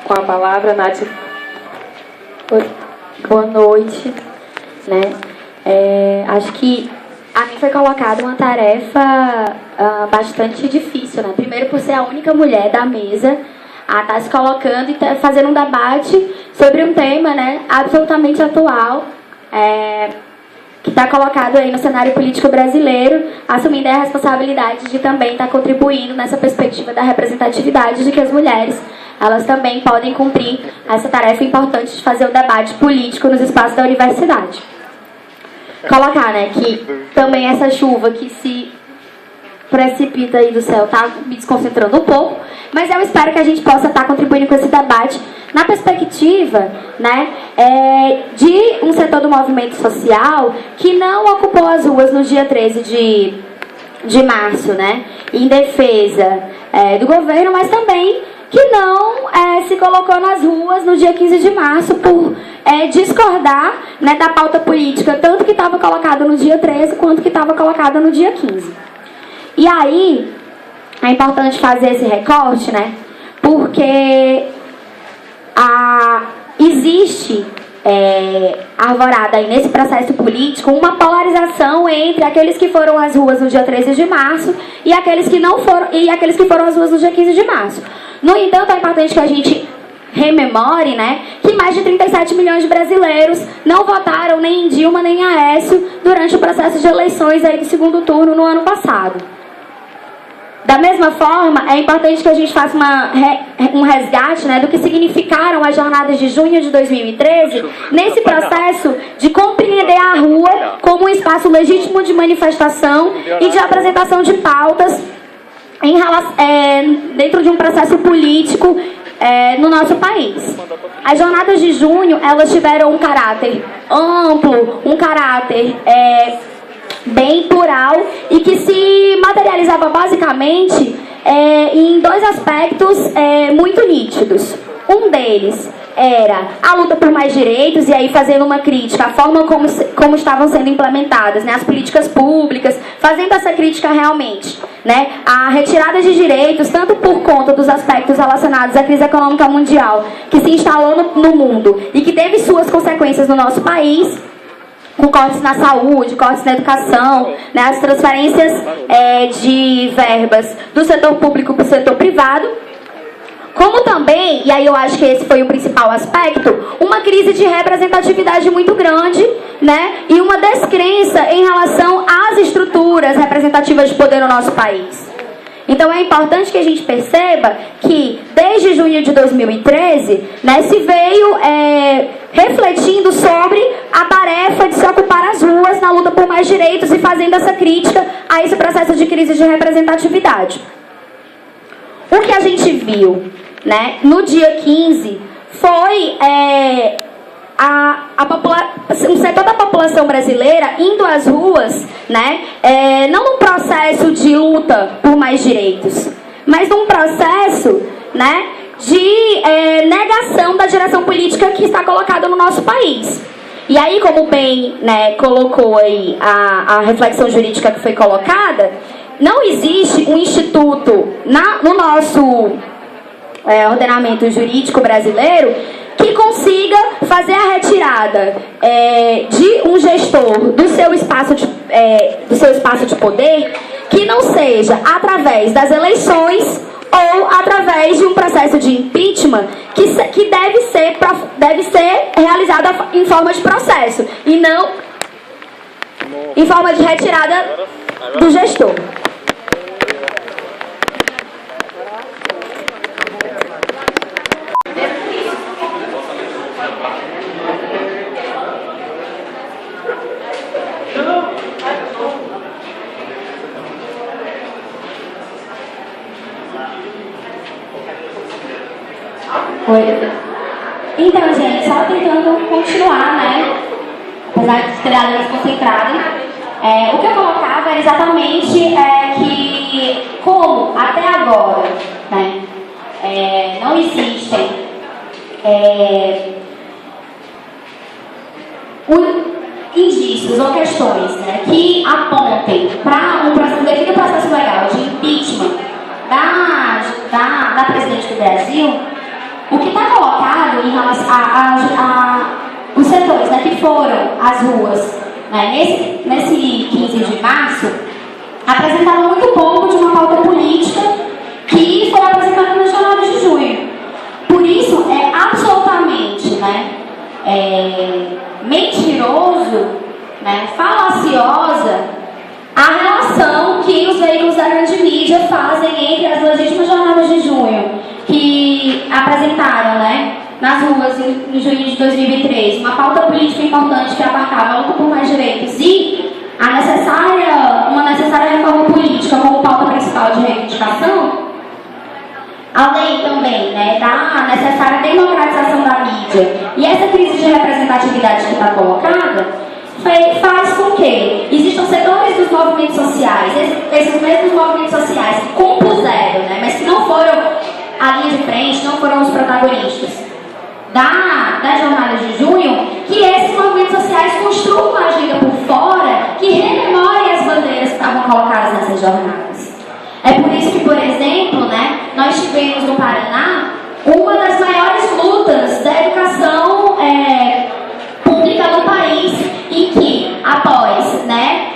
com a palavra, Nath. Boa noite, né? Acho que a mim foi colocada uma tarefa bastante difícil, né? Primeiro por ser a única mulher da mesa a estar se colocando e fazendo um debate sobre um tema, né, absolutamente atual, que está colocado aí no cenário político brasileiro, assumindo a responsabilidade de também estar contribuindo nessa perspectiva da representatividade, de que as mulheres, elas também podem cumprir essa tarefa importante de fazer o debate político nos espaços da universidade. Colocar, né, que também essa chuva que se precipita aí do céu está me desconcentrando um pouco, mas eu espero que a gente possa estar contribuindo com esse debate na perspectiva, né, de um setor do movimento social que não ocupou as ruas no dia 13 de março, né, em defesa do governo, mas também que não se colocou nas ruas no dia 15 de março por discordar, né, da pauta política, tanto que estava colocada no dia 13 quanto que estava colocada no dia 15. E aí, é importante fazer esse recorte, né, porque existe arvorada aí nesse processo político uma polarização entre aqueles que foram às ruas no dia 13 de março e aqueles que não foram, e aqueles que foram às ruas no dia 15 de março. No entanto, é importante que a gente rememore, né, que mais de 37 milhões de brasileiros não votaram nem em Dilma nem em Aécio durante o processo de eleições aí de segundo turno no ano passado. Da mesma forma, é importante que a gente faça um resgate, né, do que significaram as jornadas de junho de 2013 nesse processo de compreender a rua como um espaço legítimo de manifestação e de apresentação de pautas dentro de um processo político no nosso país. As jornadas de junho, elas tiveram um caráter amplo, um caráter bem plural e que se materializava basicamente em dois aspectos muito nítidos. Um deles era a luta por mais direitos, e aí fazendo uma crítica à forma como estavam sendo implementadas, né, as políticas públicas, fazendo essa crítica realmente, né, a retirada de direitos, tanto por conta dos aspectos relacionados à crise econômica mundial que se instalou no mundo e que teve suas consequências no nosso país, com cortes na saúde, cortes na educação, né, as transferências de verbas do setor público para o setor privado, como também, e aí eu acho que esse foi o principal aspecto, uma crise de representatividade muito grande, né, e uma descrença em relação às estruturas representativas de poder no nosso país. Então é importante que a gente perceba que desde junho de 2013, né, se veio refletindo sobre a tarefa de se ocupar as ruas na luta por mais direitos e fazendo essa crítica a esse processo de crise de representatividade. O que a gente viu, né, no dia 15 foi um setor da população brasileira indo às ruas, né, não num processo de luta por mais direitos, mas num processo, né, de negação da direção política que está colocada no nosso país. E aí, como bem, né, colocou aí a reflexão jurídica que foi colocada, não existe um instituto no nosso ordenamento jurídico brasileiro que consiga fazer a retirada de um gestor do seu espaço de poder que não seja através das eleições ou através de um processo de impeachment que deve ser realizado em forma de processo e não em forma de retirada do gestor. Então, gente, só tentando continuar, né? Apesar de ter dado desconcentrado, o que eu colocava era exatamente que, como até agora, né, não existem indícios ou questões, né, que apontem para um devido processo legal de impeachment da presidente do Brasil, o que está colocado os setores, né, que foram às ruas, né, nesse 15 de março, apresentaram muito pouco de uma pauta política que foi apresentada nas jornadas de junho. Por isso, é absolutamente, né, mentiroso, né, falaciosa a relação que os veículos da grande mídia fazem entre as legítimas jornadas de junho, que apresentaram, né, nas ruas em junho de 2003, uma pauta política importante que abarcava a luta por mais direitos e uma necessária reforma política como pauta principal de reivindicação, além também, né, da necessária democratização da mídia e essa crise de representatividade que está colocada, faz com que existam setores dos movimentos sociais, esses mesmos movimentos sociais que compuseram, né, mas que não foram a linha de frente, não foram os protagonistas da jornada de junho, que esses movimentos sociais construam uma agenda por fora que rememore as bandeiras que estavam colocadas nessas jornadas. É por isso que, por exemplo, né, nós tivemos no Paraná uma das maiores lutas da educação pública do país, em que, após, né,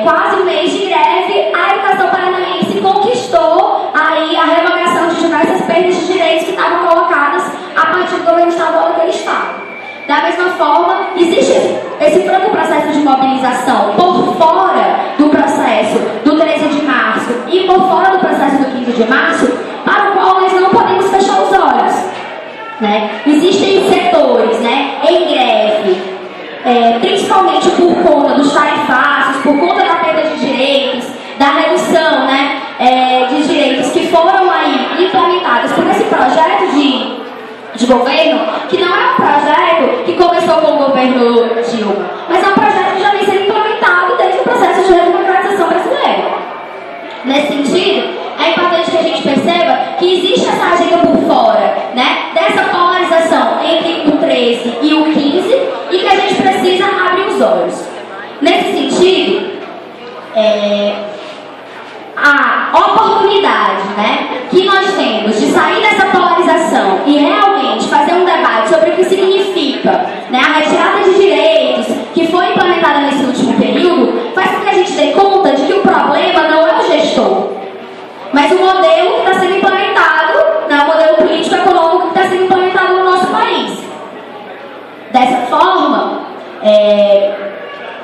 quase um mês de greve, a educação paranaense conquistou aí a revogação de diversas perdas de direitos que estavam colocadas a partir do governo estadual daquele estado. Da mesma forma, existe esse franco processo de mobilização por fora do processo do 13 de março e por fora do processo do 15 de março, para o qual nós não podemos fechar os olhos, né? Existem setores, né, em greve, principalmente por conta dos tarifaços, por conta da perda de direitos, da redução, né, de direitos que foram aí implementados por esse projeto de governo, que não é um projeto que começou com o governo Dilma, mas é um projeto que já vem sendo implementado desde o processo de redemocratização brasileira. Nesse sentido, é importante que a gente perceba que existe essa agenda por fora, né, dessa polarização entre o 13 e o 15 e que a gente precisa abrir os olhos. Nesse sentido, a oportunidade, né, que nós temos de sair dessa polarização e realmente fazer um debate sobre o que significa, né, a retirada de direitos que foi implementada nesse último período, faz com que a gente dê conta de que o problema não é o gestor, mas o modelo que está sendo implementado, né, o modelo político-econômico que está sendo implementado no nosso país. Dessa forma,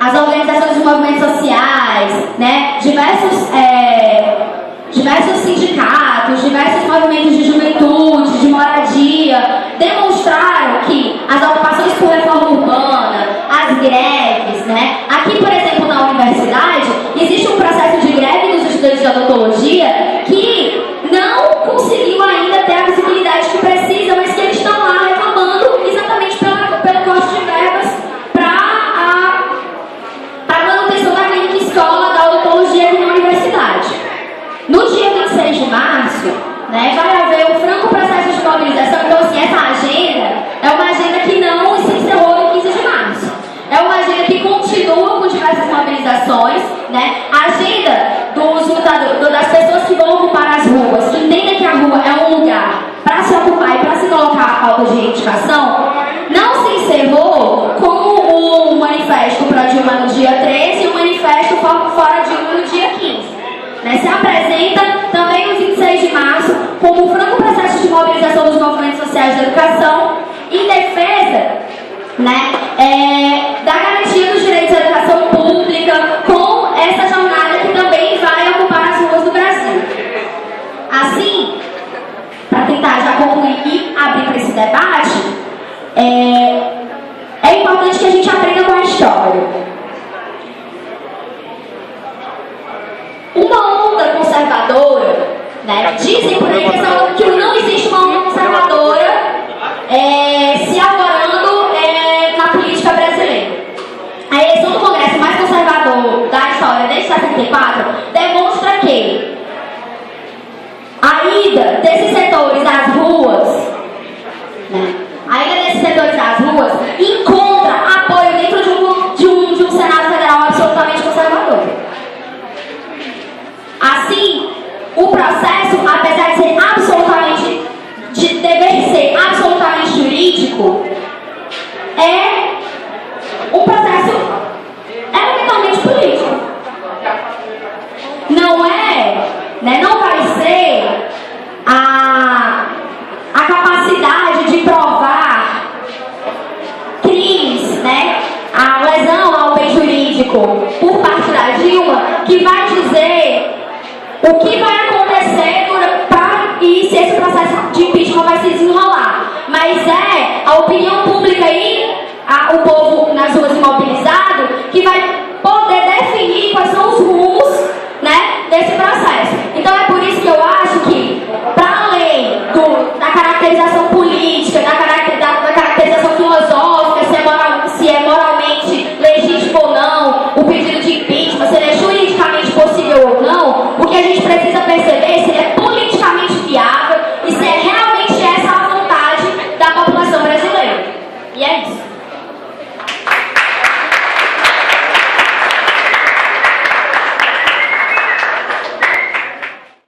as organizações dos movimentos sociais, né, diversos sindicatos, diversos movimentos de juventude, de moradia, demonstraram que as ocupações por reforma urbana, as greves, né, aqui, por exemplo, na universidade, existe um processo de greve dos estudantes de odontologia que não conseguiu ainda ter a visibilidade que precisa, mas que eles estão lá reclamando exatamente pelo corte de verbas para a manutenção da clínica escola da odontologia aqui na universidade. No dia 26 de março, né, vai haver um franco processo de mobilização. Então, assim, essa agenda é uma agenda que não se encerrou no 15 de março. É uma agenda que continua com diversas mobilizações, né? A agenda das pessoas que vão ocupar as ruas, que entendem que a rua é um lugar para se ocupar e para se colocar a pauta de reivindicação, não se encerrou com o manifesto para Dilma no dia 13 e o manifesto fora Dilma no dia 15. Né? Se apresenta também no 26 de março como um franco processo de mobilização dos movimentos sociais da educação em defesa, né, da garantia dos direitos à educação pública, com essa jornada que também vai ocupar as ruas do Brasil. Assim, para tentar já concluir e abrir para esse debate, é importante que a gente aprenda com a história. Uma onda conservadora, né, dizem por aí que não existe uma onda conservadora se agorando na política brasileira. A eleição do Congresso mais conservador da história desde 74 demonstra que a ida desses setores às ruas, né, encontra apoio dentro de um Senado Federal absolutamente conservador. Assim, o processo, apesar de dever ser absolutamente jurídico, né? Não vai ser a capacidade de provar crimes, né? A lesão ao bem jurídico por parte da Dilma que vai dizer o que vai acontecer e se esse processo de impeachment vai se desenrolar. Mas é a opinião pública e o povo nas ruas imobilizado que vai